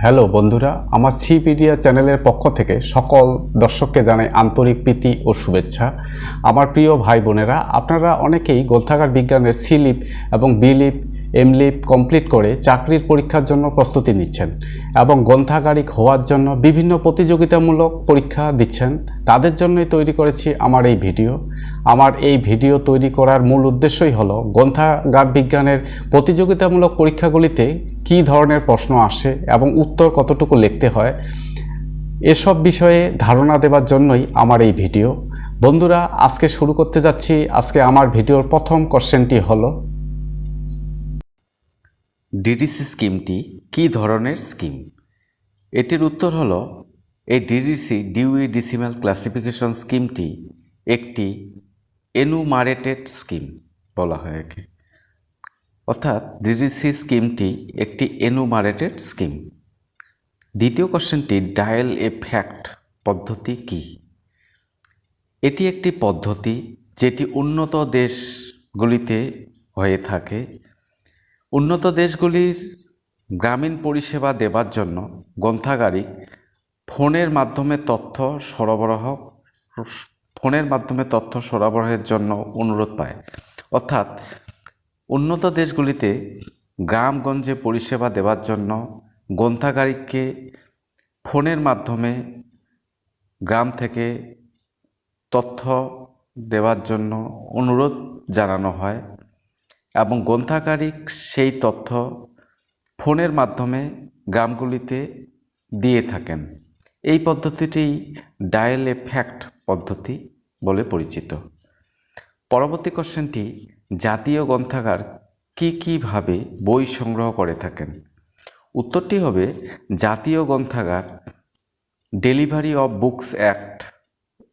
Hello বন্ধুরা, আমার সিপিডিয়া চ্যানেলের পক্ষ থেকে সকল দর্শককে জানাই আন্তরিক প্রীতি ও শুভেচ্ছা। আমার প্রিয় ভাই বোনেরা, আপনারা অনেকেই গ্রন্থাগার বিজ্ঞানের সিলিপ এবং বিলিপ এমলিপ কমপ্লিট করে চাকরির পরীক্ষার জন্য প্রস্তুতি নিচ্ছেন এবং গ্রন্থাগারিক হওয়ার জন্য বিভিন্ন প্রতিযোগিতামূলক পরীক্ষা দিচ্ছেন। তাদের জন্যই তৈরি করেছি আমার এই ভিডিও। আমার এই ভিডিও তৈরি করার মূল উদ্দেশ্যই হলো গ্রন্থাগার বিজ্ঞানের প্রতিযোগিতামূলক পরীক্ষাগুলিতে কী ধরনের প্রশ্ন আসে এবং উত্তর কতটুকু লিখতে হয়, এসব বিষয়ে ধারণা দেওয়ার জন্যই আমার এই ভিডিও। বন্ধুরা, আজকে শুরু করতে যাচ্ছি। আজকে আমার ভিডিওর প্রথম কোশ্চেনটি হলো, ডিডিসি স্কিমটি কী ধরনের স্কিম? এটির উত্তর হলো, এই ডিডিসি ডিউই ডিসিমাল ক্লাসিফিকেশন স্কিমটি একটি এনুমারেটেড স্কিম বলা হয় একে, অর্থাৎ ডিডিসি স্কিমটি একটি এনুমারেটেড স্কিম। দ্বিতীয় কোশ্চেনটি, ডায়াল এ ফ্যাক্ট পদ্ধতি কী? এটি একটি পদ্ধতি যেটি উন্নত দেশগুলিতে হয়ে থাকে। উন্নত দেশগুলির গ্রামীণ পরিষেবা দেবার জন্য গ্রন্থাগারিক ফোনের মাধ্যমে তথ্য সরবরাহের জন্য অনুরোধ পায়। অর্থাৎ উন্নত দেশগুলিতে গ্রামগঞ্জে পরিষেবা দেওয়ার জন্য গ্রন্থাগারিককে ফোনের মাধ্যমে গ্রাম থেকে তথ্য দেওয়ার জন্য অনুরোধ জানানো হয় এবং গ্রন্থাগারিক সেই তথ্য ফোনের মাধ্যমে গ্রামগুলিতে দিয়ে থাকেন। এই পদ্ধতিটি ডায়াল এ ফ্যাক্ট পদ্ধতি বলে পরিচিত। পরবর্তী কোশ্চেনটি, জাতীয় গ্রন্থাগার কীভাবে বই সংগ্রহ করে থাকেন? উত্তরটি হবে, জাতীয় গ্রন্থাগার ডেলিভারি অফ বুকস অ্যাক্ট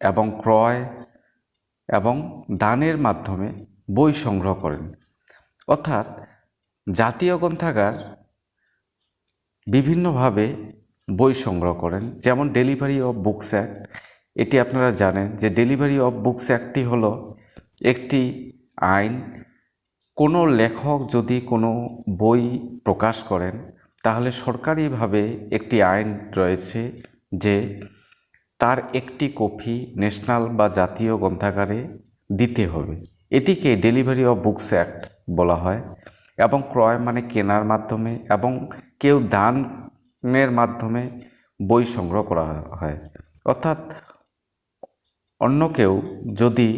এবং ক্রয় এবং দানের মাধ্যমে বই সংগ্রহ করেন। অর্থাৎ জাতীয় গ্রন্থাগার বিভিন্নভাবে বই সংগ্রহ করেন, যেমন ডেলিভারি অফ বুকস অ্যাক্ট। এটি আপনারা জানেন যে ডেলিভারি অফ বুকস অ্যাক্টটি হলো একটি আইন। কোনো লেখক যদি কোনো বই প্রকাশ করেন, তাহলে সরকারিভাবে একটি আইন রয়েছে যে তার একটি কপি ন্যাশনাল বা জাতীয় গ্রন্থাগারে দিতে হবে। এটিকে ডেলিভারি অফ বুকস অ্যাক্ট বলা হয়। এবং ক্রয় মানে কেনার মাধ্যমে এবং কেউ দানের মাধ্যমে বই সংগ্রহ করা হয়। অর্থাৎ অন্য কেউ যদি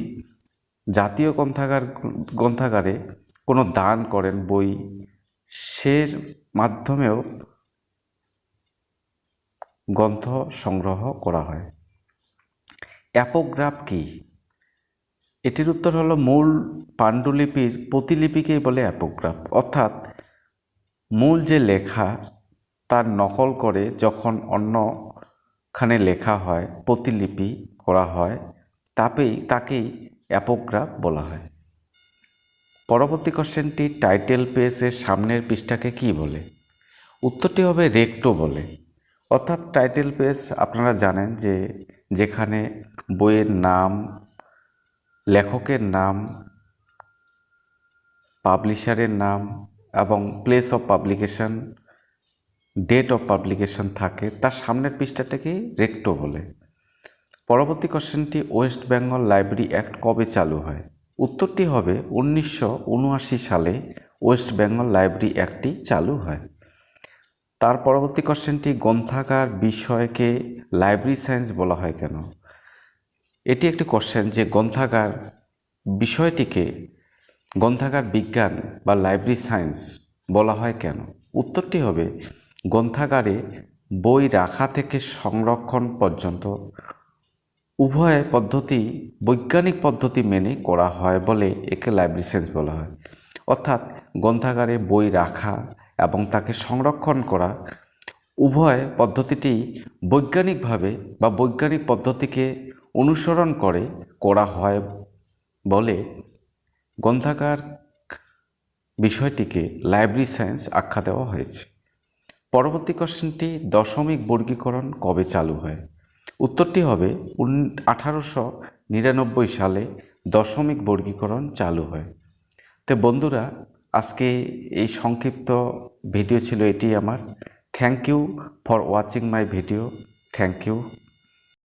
জাতীয় গ্রন্থাগারে কোনো দান করেন বই, সে মাধ্যমেও গ্রন্থ সংগ্রহ করা হয়। অ্যাপোগ্রাফ কী? এটির উত্তর হলো, মূল পাণ্ডুলিপির প্রতিলিপিকেই বলে অ্যাপোগ্রাফ। অর্থাৎ মূল যে লেখা তার নকল করে যখন অন্যখানে লেখা হয়, প্রতিলিপি করা হয়, তাকেই অ্যাপোগ্রাফ বলা হয়। পরবর্তী কোশ্চেনটি, টাইটেল পেজের সামনের পৃষ্ঠাকে কি বলে? উত্তরটি হবে রেক্টো বলে। অর্থাৎ টাইটেল পেজ আপনারা জানেন যে যেখানে বইয়ের নাম, লেখকের নাম, পাবলিশারের নাম এবং place of publication, date of publication থাকে, তার সামনের পৃষ্ঠাটাকে রেক্টো বলে। পরবর্তী কোশ্চেনটি, ওয়েস্ট বেঙ্গল লাইব্রেরি অ্যাক্ট কবে চালু হয়? উত্তরটি হবে 1979 সালে ওয়েস্ট বেঙ্গল লাইব্রেরি অ্যাক্টটি চালু হয়। তার পরবর্তী কোশ্চেনটি, গ্রন্থাগার বিষয়কে লাইব্রেরি সায়েন্স বলা হয় কেন? এটি একটি কোশ্চেন যে গ্রন্থাগার বিষয়টিকে গ্রন্থাগার বিজ্ঞান বা লাইব্রেরি সায়েন্স বলা হয় কেন? উত্তরটি হবে, গ্রন্থাগারে বই রাখা থেকে সংরক্ষণ পর্যন্ত উভয় পদ্ধতি বৈজ্ঞানিক পদ্ধতি মেনে করা হয় বলে একে লাইব্রেরি সায়েন্স বলা হয়। অর্থাৎ গ্রন্থাগারে বই রাখা এবং তাকে সংরক্ষণ করা উভয় পদ্ধতিটি বৈজ্ঞানিকভাবে বা বৈজ্ঞানিক পদ্ধতিকে অনুসরণ করে করা হয় বলে গ্রন্থাগার বিষয়টিকে লাইব্রেরি সায়েন্স আখ্যা দেওয়া হয়েছে। পরবর্তী কোশ্চেনটি, দশমিক বর্গীকরণ কবে চালু হয়? উত্তরটি হবে 1899 সালে দশমিক বর্গীকরণ চালু হয়। তো বন্ধুরা, আজকে এই সংক্ষিপ্ত ভিডিও ছিল এটি আমার। Thank you for watching my video. Thank you.